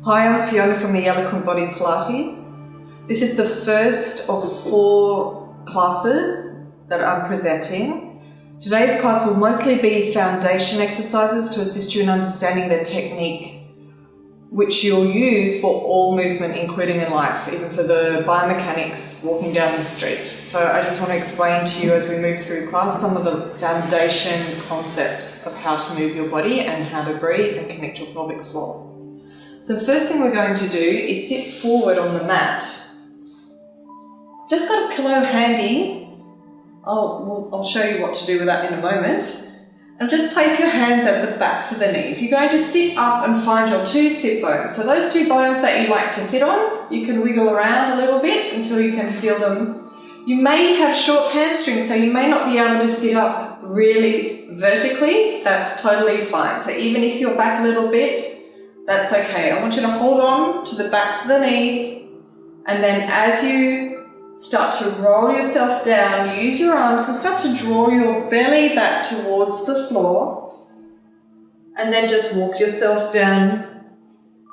Hi, I'm Fiona from the Eloquent Body Pilates. This is the first of 4 classes that I'm presenting. Today's class will mostly be foundation exercises to assist you in understanding the technique which you'll use for all movement, including in life, even for the biomechanics walking down the street. So I just want to explain to you as we move through class some of the foundation concepts of how to move your body and how to breathe and connect your pelvic floor. So the first thing we're going to do is sit forward on the mat. Just got a pillow handy. I'll show you what to do with that in a moment. And just place your hands at the backs of the knees. You're going to sit up and find your 2 sit bones. So those 2 bones that you like to sit on, you can wiggle around a little bit until you can feel them. You may have short hamstrings, so you may not be able to sit up really vertically. That's totally fine. So even if you're back a little bit, that's okay. I want you to hold on to the backs of the knees, and then as you start to roll yourself down, use your arms and start to draw your belly back towards the floor, and then just walk yourself down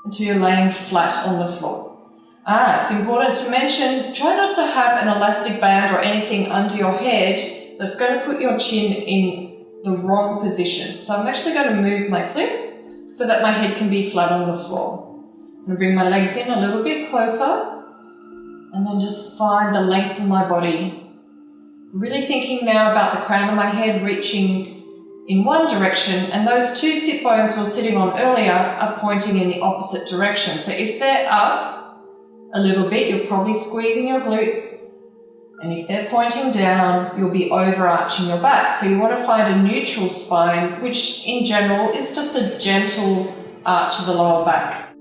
until you're laying flat on the floor. It's important to mention, try not to have an elastic band or anything under your head that's going to put your chin in the wrong position. So I'm actually going to move my clip so that my head can be flat on the floor. I'm going to bring my legs in a little bit closer and then just find the length of my body. Really thinking now about the crown of my head reaching in one direction, and those 2 sit bones we were sitting on earlier are pointing in the opposite direction. So if they're up a little bit, you're probably squeezing your glutes. And if they're pointing down, you'll be overarching your back. So you want to find a neutral spine, which in general is just a gentle arch of the lower back.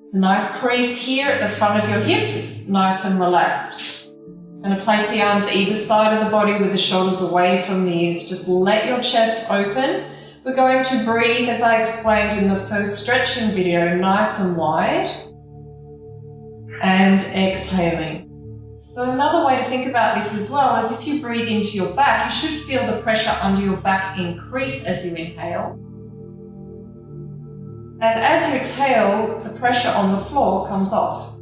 It's a nice crease here at the front of your hips, nice and relaxed. I'm going to place the arms either side of the body with the shoulders away from the ears. Just let your chest open. We're going to breathe, as I explained in the first stretching video, nice and wide. And exhaling. So another way to think about this as well is if you breathe into your back, you should feel the pressure under your back increase as you inhale. And as you exhale, the pressure on the floor comes off.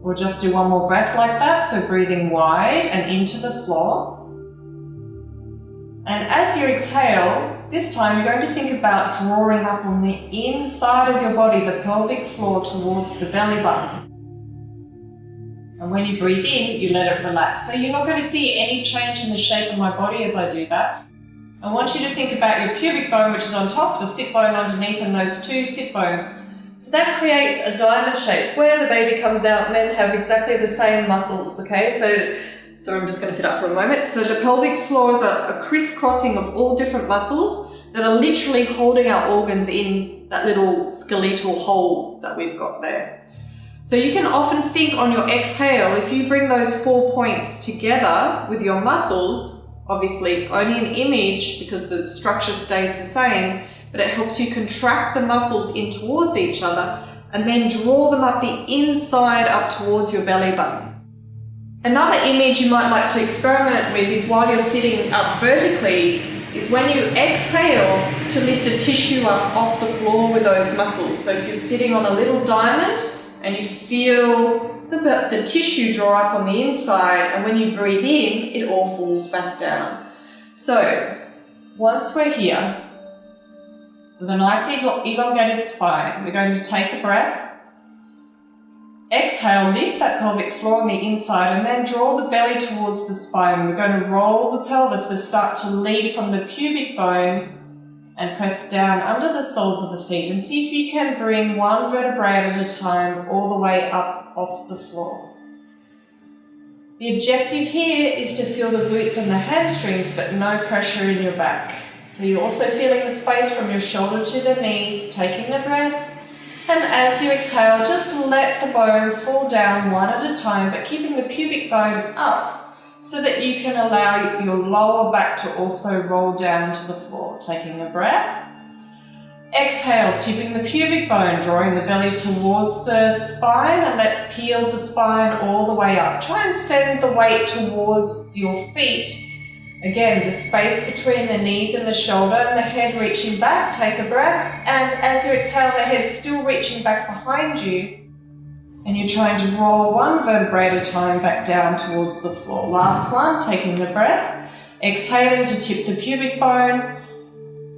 We'll just do one more breath like that, so breathing wide and into the floor. And as you exhale, this time you're going to think about drawing up on the inside of your body, the pelvic floor towards the belly button. And when you breathe in, you let it relax. So you're not going to see any change in the shape of my body as I do that. I want you to think about your pubic bone, which is on top, your sit bone underneath, and those 2 sit bones. So that creates a diamond shape where the baby comes out and then have exactly the same muscles, okay? So I'm just going to sit up for a moment. So the pelvic floor is a crisscrossing of all different muscles that are literally holding our organs in that little skeletal hole that we've got there. So you can often think on your exhale, if you bring those 4 points together with your muscles, obviously it's only an image because the structure stays the same, but it helps you contract the muscles in towards each other and then draw them up the inside up towards your belly button. Another image you might like to experiment with is while you're sitting up vertically, is when you exhale to lift a tissue up off the floor with those muscles. So if you're sitting on a little diamond and you feel the tissue draw up on the inside, and when you breathe in, it all falls back down. So once we're here, with a nice elongated spine, we're going to take a breath. Exhale, lift that pelvic floor on the inside, and then draw the belly towards the spine. We're going to roll the pelvis to start to lead from the pubic bone and press down under the soles of the feet, and see if you can bring one vertebrae at a time all the way up off the floor. The objective here is to feel the glutes and the hamstrings, but no pressure in your back. So you're also feeling the space from your shoulder to the knees, taking the breath, and as you exhale, just let the bones fall down one at a time, but keeping the pubic bone up so that you can allow your lower back to also roll down to the floor. Taking a breath. Exhale, tipping the pubic bone, drawing the belly towards the spine, and let's peel the spine all the way up. Try and send the weight towards your feet Again, the space between the knees and the shoulder and the head reaching back, take a breath. And as you exhale, the head's still reaching back behind you. And you're trying to roll one vertebrae at a time back down towards the floor. Last one, taking the breath. Exhaling to tip the pubic bone.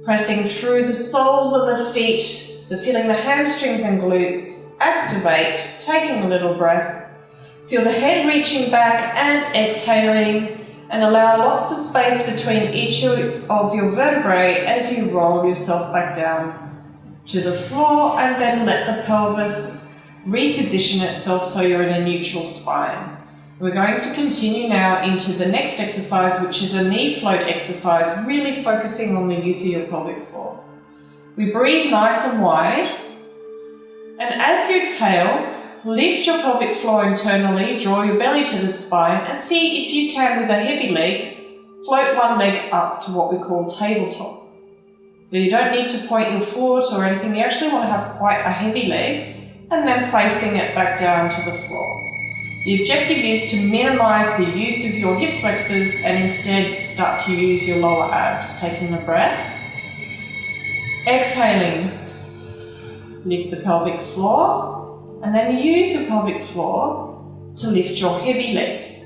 Pressing through the soles of the feet. So feeling the hamstrings and glutes activate. Taking a little breath. Feel the head reaching back and exhaling. And allow lots of space between each of your vertebrae as you roll yourself back down to the floor, and then let the pelvis reposition itself so you're in a neutral spine. We're going to continue now into the next exercise, which is a knee float exercise, really focusing on the use of your pelvic floor. We breathe nice and wide, and as you exhale, lift your pelvic floor internally, draw your belly to the spine, and see if you can, with a heavy leg, float one leg up to what we call tabletop. So you don't need to point your foot or anything, you actually want to have quite a heavy leg, and then placing it back down to the floor. The objective is to minimize the use of your hip flexors and instead start to use your lower abs. Taking a breath, exhaling, lift the pelvic floor, and then use your pelvic floor to lift your heavy leg.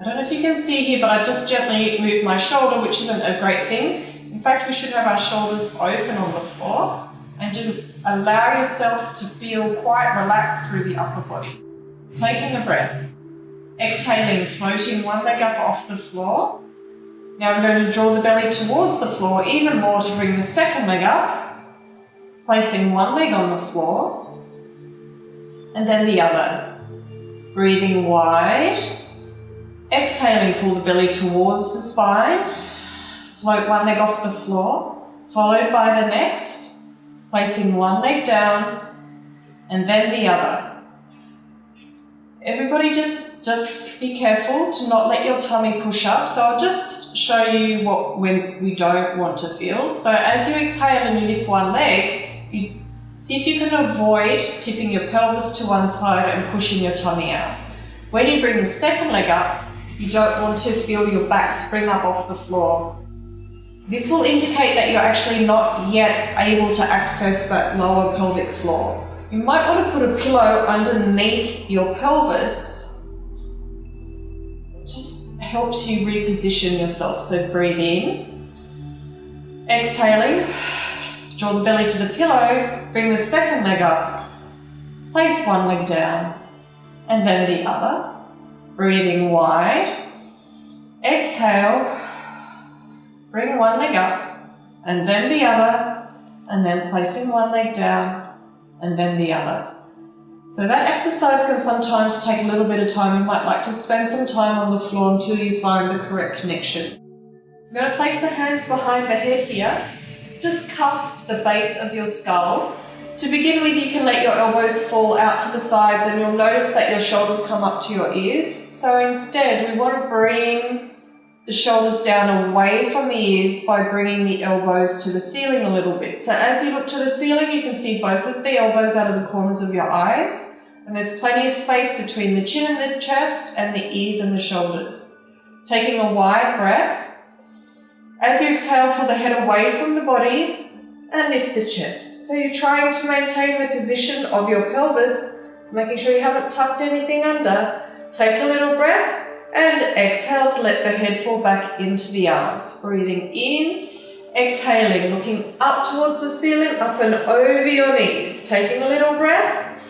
I don't know if you can see here, but I just gently move my shoulder, which isn't a great thing. In fact, we should have our shoulders open on the floor and to allow yourself to feel quite relaxed through the upper body. Taking a breath, exhaling, floating one leg up off the floor. Now I'm going to draw the belly towards the floor even more to bring the second leg up, placing one leg on the floor, and then the other. Breathing wide. Exhaling, pull the belly towards the spine. Float one leg off the floor, followed by the next. Placing one leg down, and then the other. Everybody just be careful to not let your tummy push up. So I'll just show you when we don't want to feel. So as you exhale and you lift one leg, you see if you can avoid tipping your pelvis to one side and pushing your tummy out. When you bring the second leg up, you don't want to feel your back spring up off the floor. This will indicate that you're actually not yet able to access that lower pelvic floor. You might want to put a pillow underneath your pelvis. It just helps you reposition yourself. So breathe in, exhaling. Draw the belly to the pillow, bring the second leg up, place one leg down, and then the other. Breathing wide, exhale, bring one leg up, and then the other, and then placing one leg down, and then the other. So that exercise can sometimes take a little bit of time. You might like to spend some time on the floor until you find the correct connection. I'm going to place the hands behind the head here. Just cusp the base of your skull. To begin with, you can let your elbows fall out to the sides, and you'll notice that your shoulders come up to your ears. So instead, we want to bring the shoulders down away from the ears by bringing the elbows to the ceiling a little bit. So as you look to the ceiling, you can see both of the elbows out of the corners of your eyes, and there's plenty of space between the chin and the chest and the ears and the shoulders. Taking a wide breath. As you exhale, pull the head away from the body and lift the chest. So you're trying to maintain the position of your pelvis, so making sure you haven't tucked anything under. Take a little breath and exhale to let the head fall back into the arms. Breathing in, exhaling, looking up towards the ceiling, up and over your knees. Taking a little breath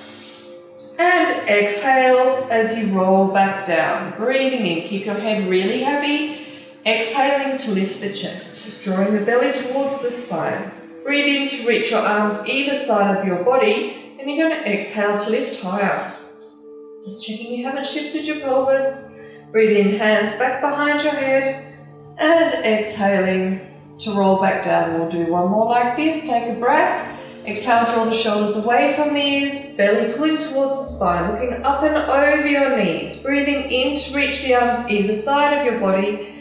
and exhale as you roll back down. Breathing in, keep your head really heavy. Exhaling to lift the chest, drawing the belly towards the spine. Breathe in to reach your arms either side of your body, and you're going to exhale to lift higher. Just checking you haven't shifted your pelvis. Breathe in, hands back behind your head, and exhaling to roll back down. We'll do one more like this. Take a breath. Exhale, draw the shoulders away from the ears, belly pulling towards the spine, looking up and over your knees. Breathing in to reach the arms either side of your body.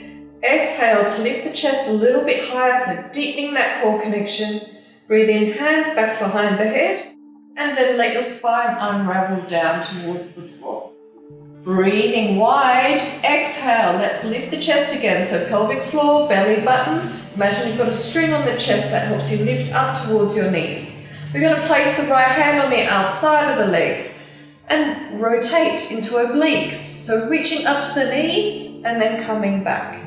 Exhale to lift the chest a little bit higher, so deepening that core connection. Breathe in, hands back behind the head, and then let your spine unravel down towards the floor. Breathing wide, exhale. Let's lift the chest again. So pelvic floor, belly button. Imagine you've got a string on the chest that helps you lift up towards your knees. We're going to place the right hand on the outside of the leg and rotate into obliques. So reaching up to the knees and then coming back.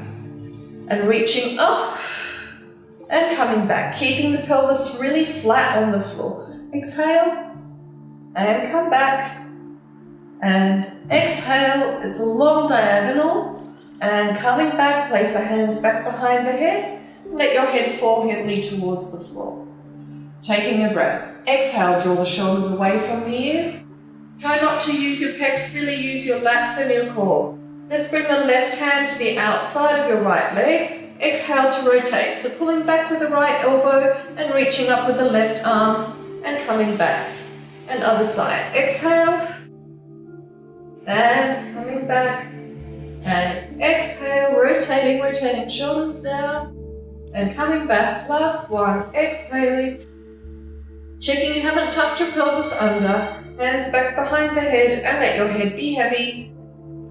And reaching up and coming back. Keeping the pelvis really flat on the floor. Exhale and come back. And exhale, it's a long diagonal. And coming back, place the hands back behind the head. Let your head fall heavily towards the floor. Taking a breath. Exhale, draw the shoulders away from the ears. Try not to use your pecs, really use your lats and your core. Let's bring the left hand to the outside of your right leg. Exhale to rotate. So pulling back with the right elbow and reaching up with the left arm and coming back. And other side. Exhale. And coming back. And exhale, rotating, shoulders down. And coming back. Last one. Exhaling. Checking you haven't tucked your pelvis under. Hands back behind the head and let your head be heavy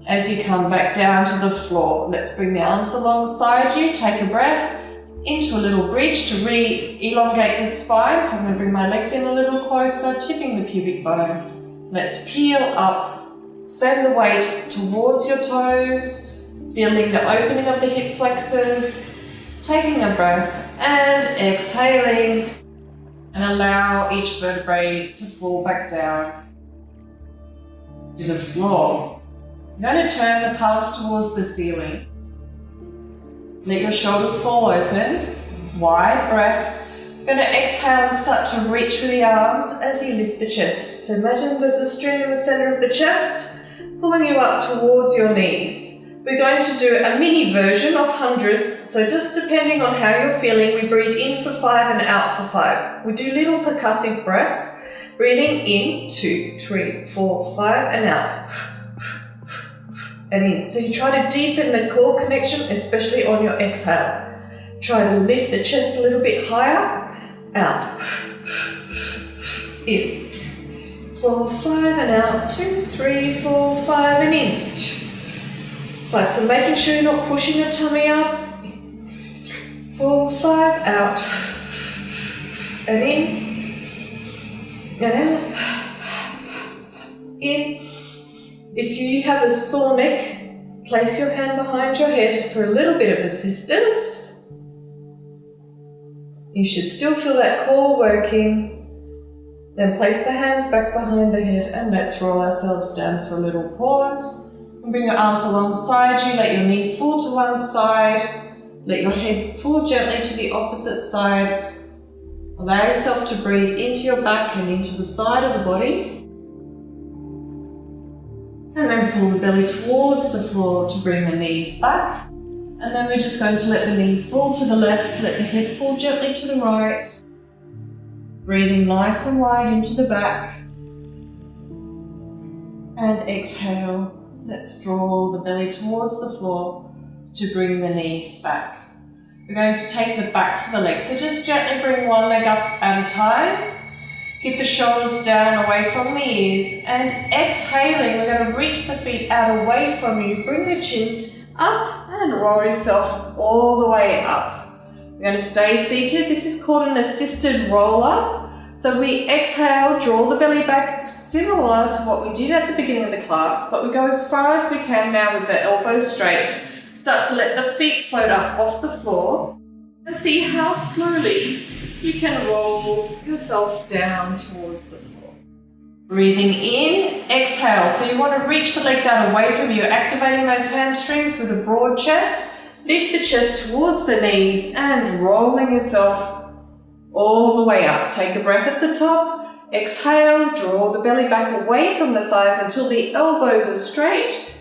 as you come back down to the floor. Let's bring the arms alongside you. Take a breath into a little bridge to re-elongate the spine. So I'm going to bring my legs in a little closer, tipping the pubic bone. Let's peel up. Send the weight towards your toes, feeling the opening of the hip flexors. Taking a breath and exhaling. And allow each vertebrae to fall back down to the floor. You're going to turn the palms towards the ceiling. Let your shoulders fall open. Wide breath. You're going to exhale and start to reach for the arms as you lift the chest. So imagine there's a string in the center of the chest, pulling you up towards your knees. We're going to do a mini version of hundreds, so just depending on how you're feeling, we breathe in for 5 and out for 5. We do little percussive breaths, breathing in, 2, 3, 4, 5, and out. And in. So you try to deepen the core connection, especially on your exhale. Try to lift the chest a little bit higher, out. In. 4, 5, and out. 2, 3, 4, 5, and in. 5. So making sure you're not pushing your tummy up. 4, 5, out. And in. And out. In. If you have a sore neck, place your hand behind your head for a little bit of assistance. You should still feel that core working. Then place the hands back behind the head and let's roll ourselves down for a little pause. And bring your arms alongside you, let your knees fall to one side, let your head fall gently to the opposite side. Allow yourself to breathe into your back and into the side of the body. And then pull the belly towards the floor to bring the knees back. And then we're just going to let the knees fall to the left, let the head fall gently to the right. Breathing nice and wide into the back. And exhale. Let's draw the belly towards the floor to bring the knees back. We're going to take the backs of the legs. So just gently bring one leg up at a time. Keep the shoulders down away from the ears. And exhaling, we're going to reach the feet out away from you. Bring the chin up and roll yourself all the way up. We're going to stay seated. This is called an assisted roll up. So we exhale, draw the belly back, similar to what we did at the beginning of the class, but we go as far as we can now with the elbows straight. Start to let the feet float up off the floor and see how slowly you can roll yourself down towards the floor. Breathing in, exhale. So you want to reach the legs out away from you, activating those hamstrings with a broad chest. Lift the chest towards the knees and rolling yourself all the way up. Take a breath at the top. Exhale, draw the belly back away from the thighs until the elbows are straight.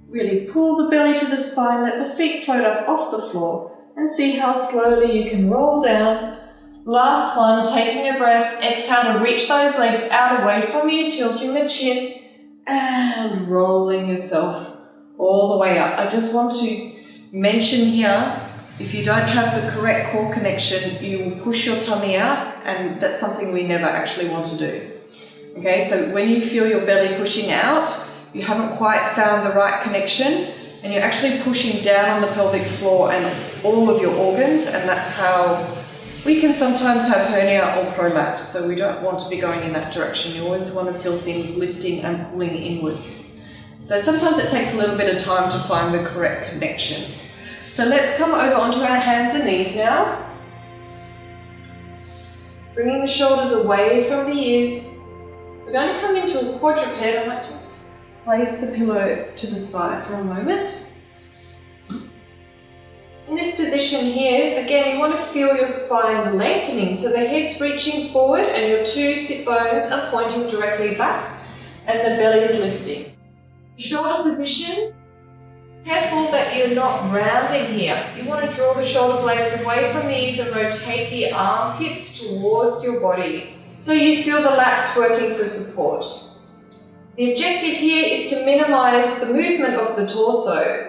Really pull the belly to the spine, let the feet float up off the floor and see how slowly you can roll down. Last one, taking a breath. Exhale to reach those legs out away from you, tilting the chin and rolling yourself all the way up. I just want to mention here, if you don't have the correct core connection, you will push your tummy out, and that's something we never actually want to do. Okay, so when you feel your belly pushing out, you haven't quite found the right connection, and you're actually pushing down on the pelvic floor and all of your organs, and that's how we can sometimes have hernia or prolapse, so we don't want to be going in that direction. You always want to feel things lifting and pulling inwards. So sometimes it takes a little bit of time to find the correct connections. So let's come over onto our hands and knees now. Bringing the shoulders away from the ears. We're going to come into a quadruped. I might just place the pillow to the side for a moment. In this position here, again, you want to feel your spine lengthening, so the head's reaching forward and your two sit bones are pointing directly back and the belly's lifting. Shoulder position, careful that you're not rounding here. You want to draw the shoulder blades away from the ears and rotate the armpits towards your body so you feel the lats working for support. The objective here is to minimize the movement of the torso.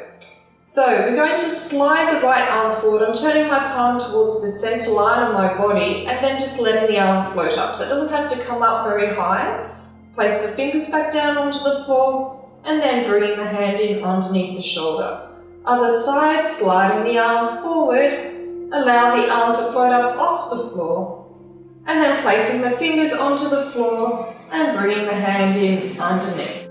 So we're going to slide the right arm forward. I'm turning my palm towards the center line of my body and then just letting the arm float up. So it doesn't have to come up very high. Place the fingers back down onto the floor and then bringing the hand in underneath the shoulder. Other side, sliding the arm forward. Allow the arm to float up off the floor. And then placing the fingers onto the floor and bringing the hand in underneath.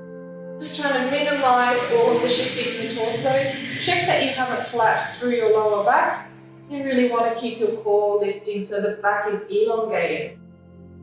Just trying to minimize all of the shifting in the torso. Check that you haven't collapsed through your lower back. You really want to keep your core lifting so the back is elongating.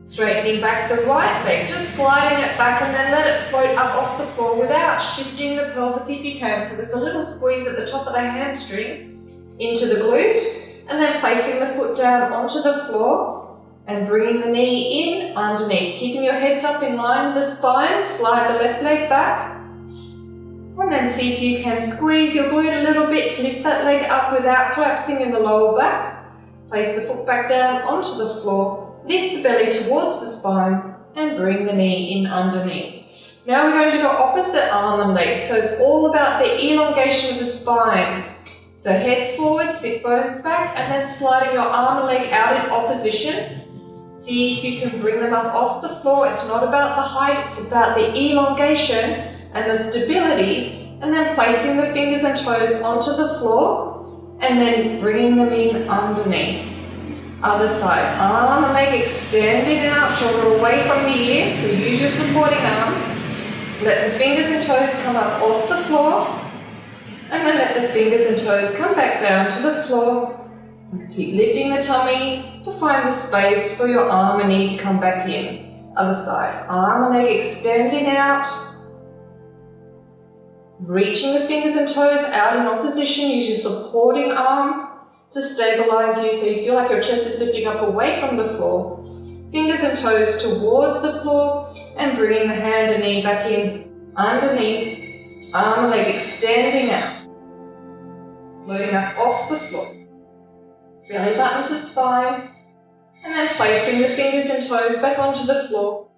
Straightening back the right leg, just gliding it back and then let it float up off the floor without shifting the pelvis if you can. So there's a little squeeze at the top of the hamstring into the glute, and then placing the foot down onto the floor and bringing the knee in underneath. Keeping your heads up in line with the spine, slide the left leg back. And then see if you can squeeze your glute a little bit to lift that leg up without collapsing in the lower back. Place the foot back down onto the floor. Lift the belly towards the spine and bring the knee in underneath. Now we're going to go opposite arm and leg. So it's all about the elongation of the spine. So head forward, sit bones back, and then sliding your arm and leg out in opposition. See if you can bring them up off the floor. It's not about the height, it's about the elongation and the stability. And then placing the fingers and toes onto the floor and then bringing them in underneath. Other side, arm and leg extending out, shoulder away from the ear, so use your supporting arm. Let the fingers and toes come up off the floor, and then let the fingers and toes come back down to the floor. Keep lifting the tummy to find the space for your arm and knee to come back in. Other side, arm and leg extending out. Reaching the fingers and toes out in opposition, use your supporting arm to stabilize you so you feel like your chest is lifting up away from the floor. Fingers and toes towards the floor and bringing the hand and knee back in underneath. Arm and leg extending out. Floating up off the floor. Belly button to spine. And then placing the fingers and toes back onto the floor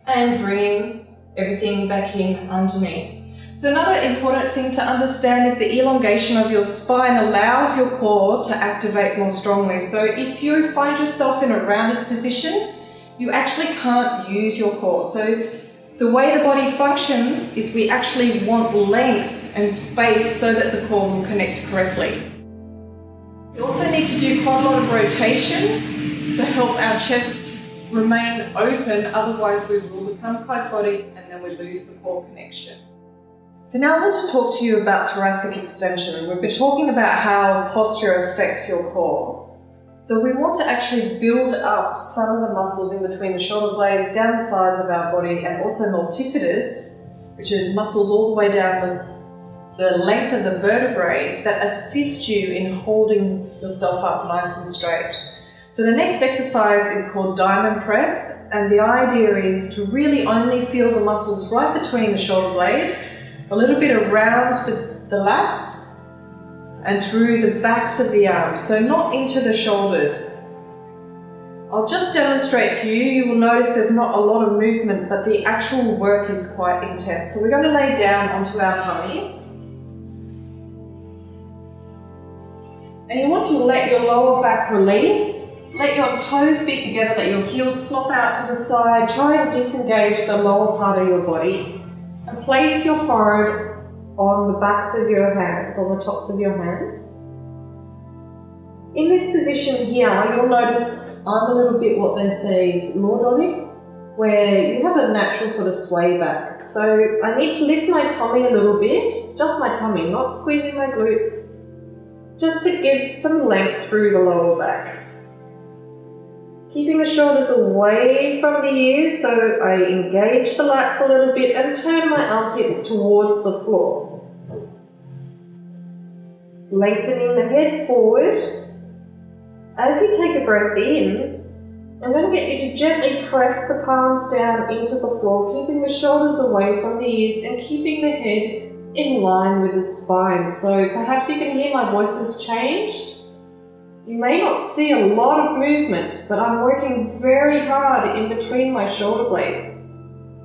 and bringing everything back in underneath. So another important thing to understand is the elongation of your spine allows your core to activate more strongly. So if you find yourself in a rounded position, you actually can't use your core. So the way the body functions is we actually want length and space so that the core will connect correctly. We also need to do quite a lot of rotation to help our chest remain open, otherwise we will become kyphotic and then we lose the core connection. So now I want to talk to you about thoracic extension. We've been talking about how posture affects your core. So we want to actually build up some of the muscles in between the shoulder blades, down the sides of our body, and also multifidus, which are muscles all the way down the length of the vertebrae that assist you in holding yourself up nice and straight. So the next exercise is called diamond press, and the idea is to really only feel the muscles right between the shoulder blades, a little bit around the lats and through the backs of the arms, so not into the shoulders. I'll just demonstrate for you. You will notice there's not a lot of movement, but the actual work is quite intense. So we're going to lay down onto our tummies. And you want to let your lower back release. Let your toes be together, let your heels flop out to the side. Try and disengage the lower part of your body. And place your forehead on the backs of your hands, on the tops of your hands. In this position here, you'll notice I'm a little bit what they say is lordonic, where you have a natural sort of sway back. So I need to lift my tummy a little bit, just my tummy, not squeezing my glutes, just to give some length through the lower back. Keeping the shoulders away from the ears, so I engage the lats a little bit and turn my armpits towards the floor. Lengthening the head forward. As you take a breath in, I'm going to get you to gently press the palms down into the floor, keeping the shoulders away from the ears and keeping the head in line with the spine. So perhaps you can hear my voice has changed. You may not see a lot of movement, but I'm working very hard in between my shoulder blades.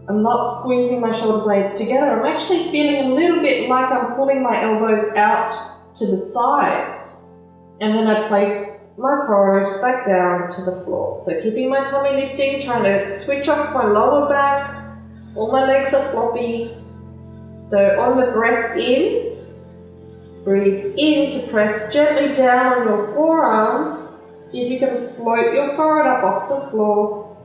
I'm not squeezing my shoulder blades together. I'm actually feeling a little bit like I'm pulling my elbows out to the sides. And then I place my forehead back down to the floor. So keeping my tummy lifting, trying to switch off my lower back. All my legs are floppy. So on the breath in, breathe in to press gently down on your forearms. See if you can float your forehead up off the floor.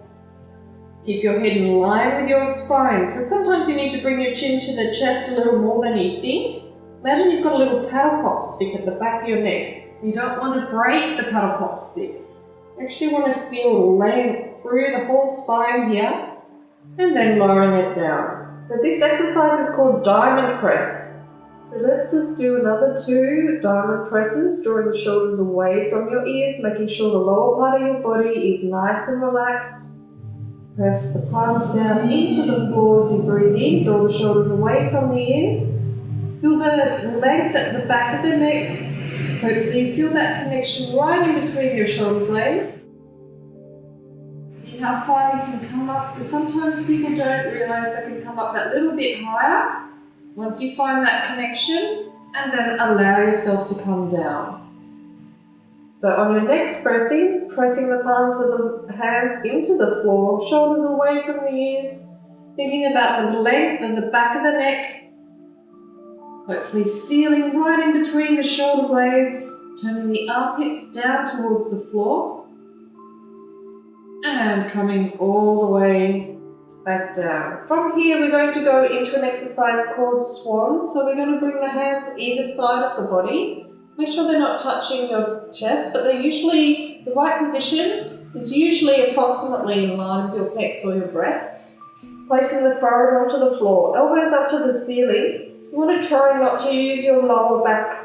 Keep your head in line with your spine. So sometimes you need to bring your chin to the chest a little more than you think. Imagine you've got a little paddle pop stick at the back of your neck. You don't want to break the paddle pop stick. You actually want to feel length through the whole spine here and then lowering it down. So this exercise is called diamond press. So let's just do another 2 diamond presses, drawing the shoulders away from your ears, making sure the lower part of your body is nice and relaxed. Press the palms down into the floor as you breathe in, draw the shoulders away from the ears. Feel the length at the back of the neck. Hopefully you feel that connection right in between your shoulder blades. See how far you can come up. So sometimes people don't realize they can come up that little bit higher. Once you find that connection, and then allow yourself to come down. So on your next breath in, pressing the palms of the hands into the floor, shoulders away from the ears, thinking about the length of the back of the neck, hopefully feeling right in between the shoulder blades, turning the armpits down towards the floor, and coming all the way back down. From here we're going to go into an exercise called swan. So we're going to bring the hands either side of the body. Make sure they're not touching your chest, but they're usually, the right position is usually approximately in line with your pecs or your breasts. Placing the forehead onto the floor, elbows up to the ceiling. You want to try not to use your lower back.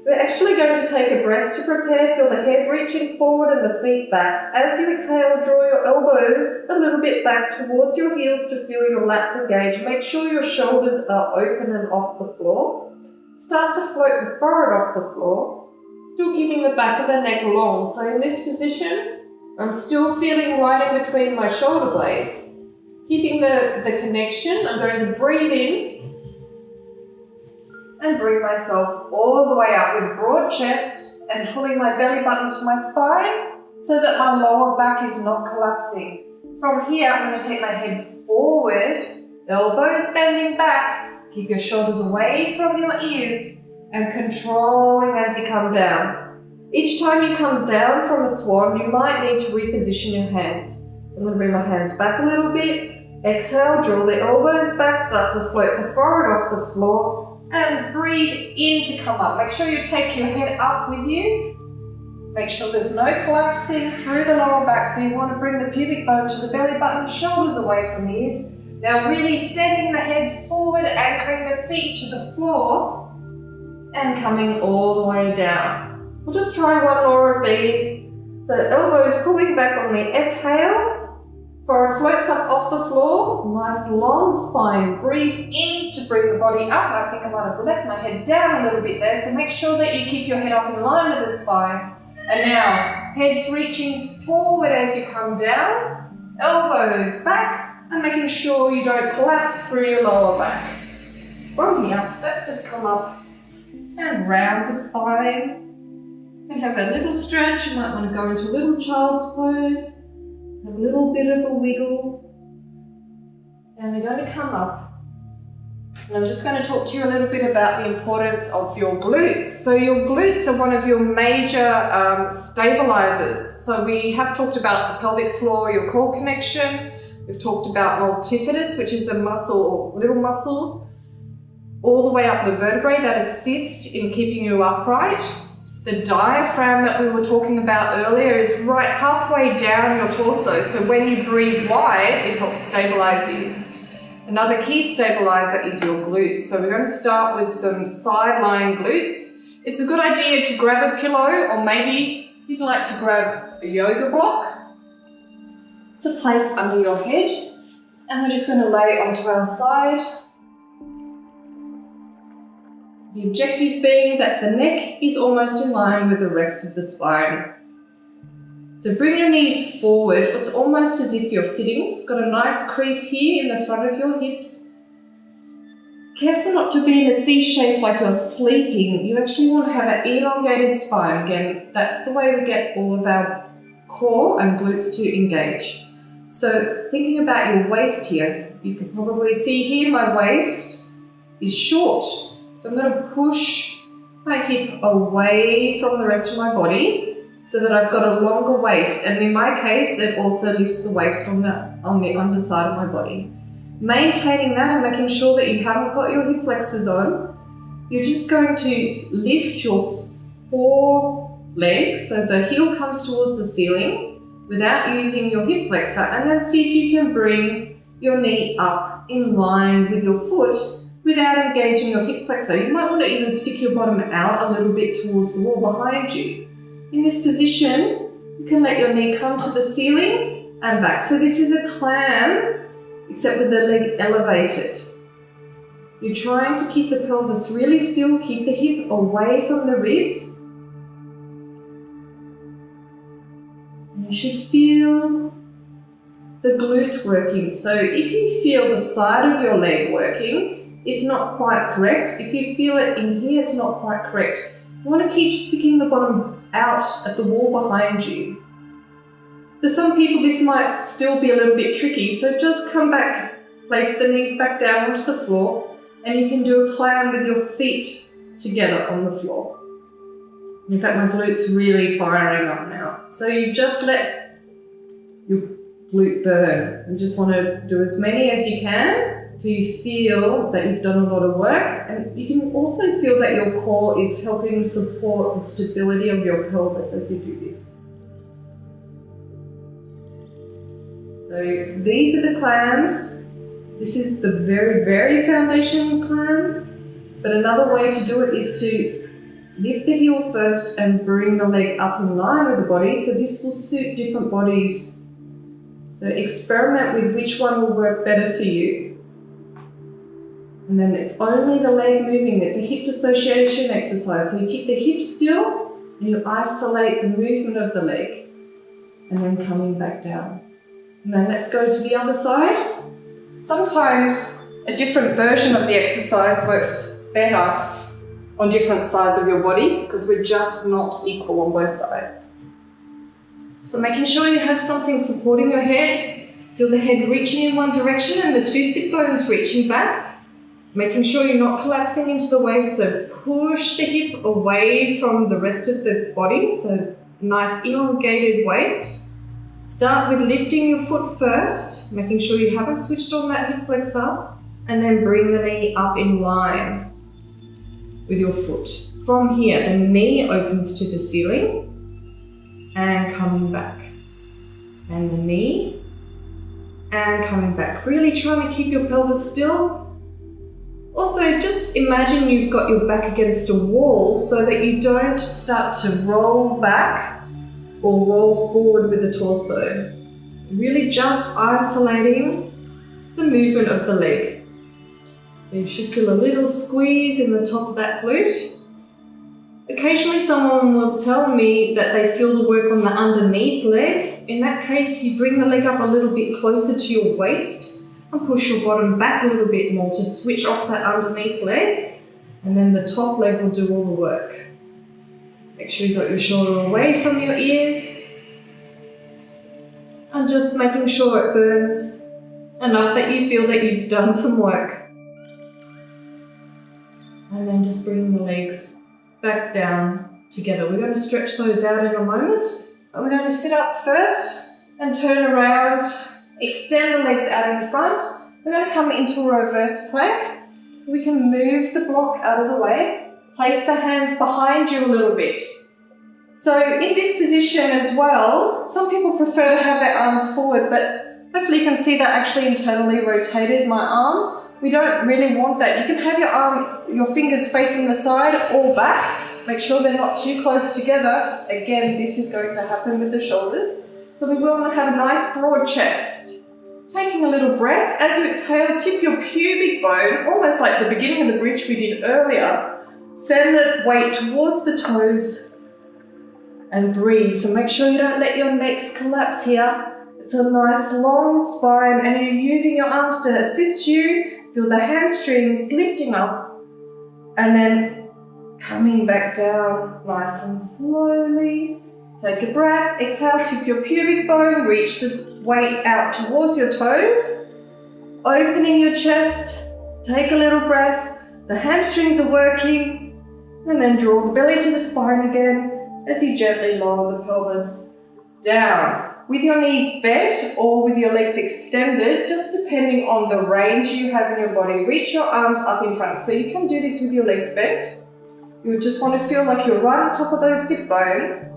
We're actually going to take a breath to prepare. Feel the head reaching forward and the feet back. As you exhale, draw your elbows a little bit back towards your heels to feel your lats engage. Make sure your shoulders are open and off the floor. Start to float the forehead off the floor, still keeping the back of the neck long. So in this position, I'm still feeling right in between my shoulder blades. Keeping the connection, I'm going to breathe in and bring myself all the way up with broad chest and pulling my belly button to my spine so that my lower back is not collapsing. From here, I'm going to take my head forward, elbows bending back, keep your shoulders away from your ears and controlling as you come down. Each time you come down from a swan, you might need to reposition your hands. So I'm going to bring my hands back a little bit, exhale, draw the elbows back, start to float the forehead off the floor, and breathe in to come up. Make sure you take your head up with you. Make sure there's no collapsing through the lower back. So you want to bring the pubic bone to the belly button, shoulders away from the ears. Now really setting the head forward, anchoring the feet to the floor, and coming all the way down. We'll just try one more of these. So elbows pulling back on the exhale. Forehead floats up off the floor, nice long spine. Breathe in to bring the body up. I think I might have left my head down a little bit there, so make sure that you keep your head up in line with the spine. And now, head's reaching forward as you come down, elbows back, and making sure you don't collapse through your lower back. From here, let's just come up and round the spine. And have a little stretch. You might want to go into a little child's pose. Have a little bit of a wiggle. And we're going to come up. And I'm just going to talk to you a little bit about the importance of your glutes. So your glutes are one of your major stabilizers. So we have talked about the pelvic floor, your core connection. We've talked about multifidus, which is a muscle, little muscles, all the way up the vertebrae that assist in keeping you upright. The diaphragm that we were talking about earlier is right halfway down your torso. So when you breathe wide, it helps stabilize you. Another key stabilizer is your glutes. So we're going to start with some side-lying glutes. It's a good idea to grab a pillow, or maybe you'd like to grab a yoga block to place under your head. And we're just going to lay onto our side. The objective being that the neck is almost in line with the rest of the spine. So bring your knees forward. It's almost as if you're sitting. You've got a nice crease here in the front of your hips. Careful not to be in a C shape like you're sleeping. You actually want to have an elongated spine. Again, that's the way we get all of our core and glutes to engage. So thinking about your waist here, you can probably see here my waist is short. So I'm going to push my hip away from the rest of my body so that I've got a longer waist. And in my case, it also lifts the waist on the underside of my body. Maintaining that and making sure that you haven't got your hip flexors on, you're just going to lift your forelegs so the heel comes towards the ceiling without using your hip flexor, and then see if you can bring your knee up in line with your foot without engaging your hip flexor. You might want to even stick your bottom out a little bit towards the wall behind you. In this position, you can let your knee come to the ceiling and back. So this is a clam, except with the leg elevated. You're trying to keep the pelvis really still, keep the hip away from the ribs. And you should feel the glute working. So if you feel the side of your leg working, it's not quite correct. If you feel it in here, it's not quite correct. You want to keep sticking the bottom out at the wall behind you. For some people, this might still be a little bit tricky, so just come back, place the knees back down onto the floor, and you can do a clam with your feet together on the floor. In fact, my glute's really firing up now. So you just let your glute burn. You just want to do as many as you can till you feel that you've done a lot of work, and you can also feel that your core is helping support the stability of your pelvis as you do this. So these are the clams. This is the very, very foundation clam, but another way to do it is to lift the heel first and bring the leg up in line with the body. So this will suit different bodies. So experiment with which one will work better for you. And then it's only the leg moving. It's a hip dissociation exercise. So you keep the hips still and you isolate the movement of the leg, and then coming back down. And then let's go to the other side. Sometimes a different version of the exercise works better on different sides of your body because we're just not equal on both sides. So making sure you have something supporting your head. Feel the head reaching in one direction and the two sit bones reaching back. Making sure you're not collapsing into the waist, so push the hip away from the rest of the body, so nice elongated waist. Start with lifting your foot first, making sure you haven't switched on that hip flexor, and then bring the knee up in line with your foot. From here, the knee opens to the ceiling and coming back. And the knee and coming back. Really trying to keep your pelvis still. Also, just imagine you've got your back against a wall so that you don't start to roll back or roll forward with the torso. Really just isolating the movement of the leg. So you should feel a little squeeze in the top of that glute. Occasionally someone will tell me that they feel the work on the underneath leg. In that case, you bring the leg up a little bit closer to your waist and push your bottom back a little bit more to switch off that underneath leg, and then the top leg will do all the work. Make sure you've got your shoulder away from your ears, and just making sure it burns enough that you feel that you've done some work. And then just bring the legs back down together. We're going to stretch those out in a moment. But we're going to sit up first and turn around, extend the legs out in front. We're going to come into a reverse plank. We can move the block out of the way, place the hands behind you a little bit. So in this position as well, some people prefer to have their arms forward, but hopefully you can see that actually internally rotated my arm. We don't really want that. You can have your fingers facing the side or back. Make sure they're not too close together. Again, this is going to happen with the shoulders. So we want to have a nice broad chest. Taking a little breath. As you exhale, tip your pubic bone, almost like the beginning of the bridge we did earlier. Send the weight towards the toes and breathe. So make sure you don't let your necks collapse here. It's a nice long spine and you're using your arms to assist you. Feel the hamstrings lifting up and then coming back down nice and slowly. Take a breath, exhale, tip your pubic bone, reach this weight out towards your toes. Opening your chest, take a little breath, the hamstrings are working, and then draw the belly to the spine again as you gently lower the pelvis down. With your knees bent or with your legs extended, just depending on the range you have in your body, reach your arms up in front. So you can do this with your legs bent. You would just want to feel like you're right on top of those sit bones.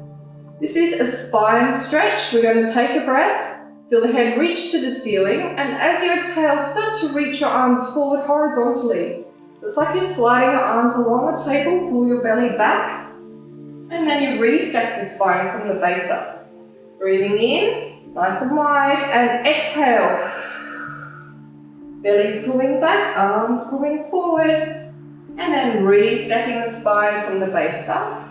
This is a spine stretch. We're going to take a breath, feel the head reach to the ceiling, and as you exhale, start to reach your arms forward horizontally. So it's like you're sliding your arms along the table, pull your belly back, and then you restack the spine from the base up. Breathing in, nice and wide, and exhale. Belly's pulling back, arms pulling forward, and then restacking the spine from the base up.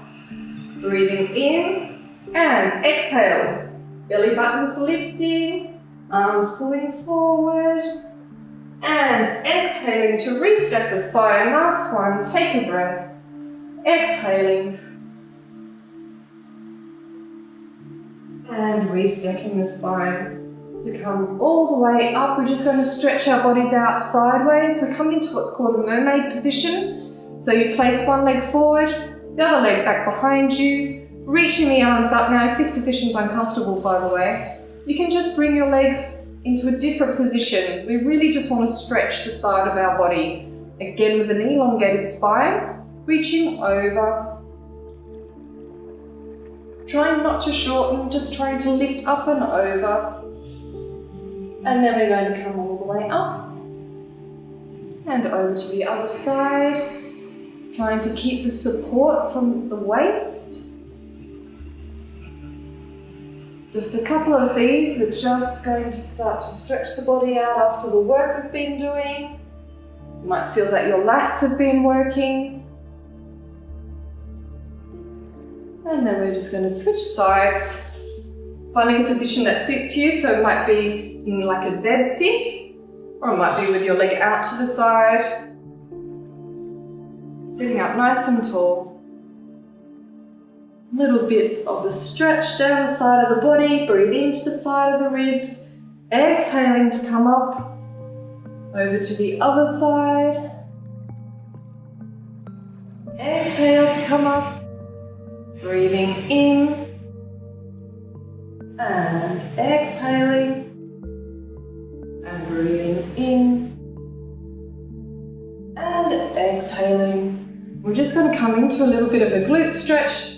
Breathing in, and exhale. Belly button's lifting, arms pulling forward, and exhaling to restack the spine. Last one, take a breath. Exhaling. And restacking the spine to come all the way up. We're just going to stretch our bodies out sideways. We're coming into what's called a mermaid position. So you place one leg forward, the other leg back behind you, reaching the arms up. Now, if this position's uncomfortable, by the way, you can just bring your legs into a different position. We really just want to stretch the side of our body. Again, with an elongated spine, reaching over. Trying not to shorten, just trying to lift up and over. And then we're going to come all the way up and over to the other side. Trying to keep the support from the waist. Just a couple of these. We're just going to start to stretch the body out after the work we've been doing. You might feel that your lats have been working. And then we're just going to switch sides, finding a position that suits you. So it might be in like a Z sit, or it might be with your leg out to the side. Sitting up nice and tall. A little bit of a stretch down the side of the body, breathe into the side of the ribs, exhaling to come up, over to the other side. Exhale to come up. Breathing in and exhaling and breathing in and exhaling. We're just going to come into a little bit of a glute stretch.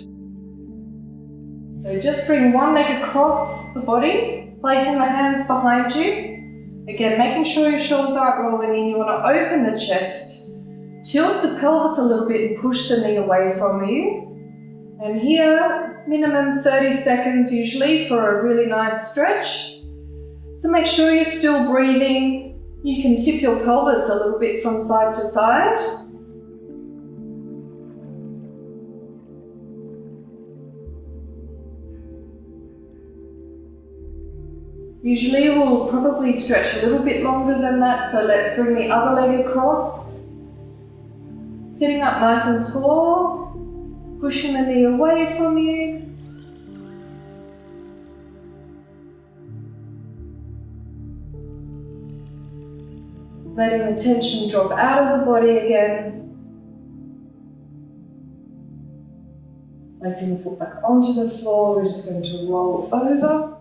So just bring one leg across the body, placing the hands behind you. Again, making sure your shoulders aren't rolling in. You want to open the chest, tilt the pelvis a little bit and push the knee away from you. And here, minimum 30 seconds usually for a really nice stretch. So make sure you're still breathing. You can tip your pelvis a little bit from side to side. Usually we'll probably stretch a little bit longer than that, so let's bring the other leg across. Sitting up nice and tall. Pushing the knee away from you. Letting the tension drop out of the body again. Placing the foot back onto the floor, we're just going to roll over.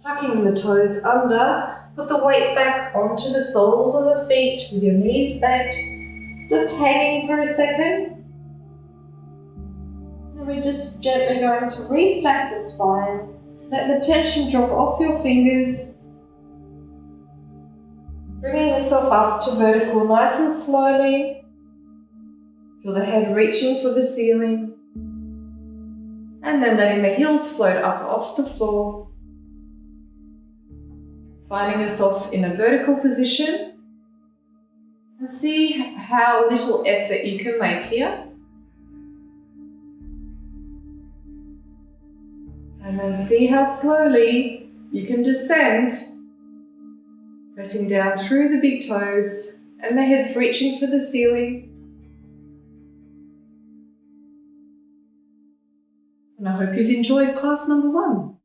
Tucking the toes under, put the weight back onto the soles of the feet with your knees bent. Just hanging for a second. Then we're just gently going to restack the spine. Let the tension drop off your fingers. Bringing yourself up to vertical nice and slowly. Feel the head reaching for the ceiling. And then letting the heels float up off the floor. Finding yourself in a vertical position. And see how little effort you can make here. And then see how slowly you can descend. Pressing down through the big toes and the head's reaching for the ceiling. And I hope you've enjoyed class number 1.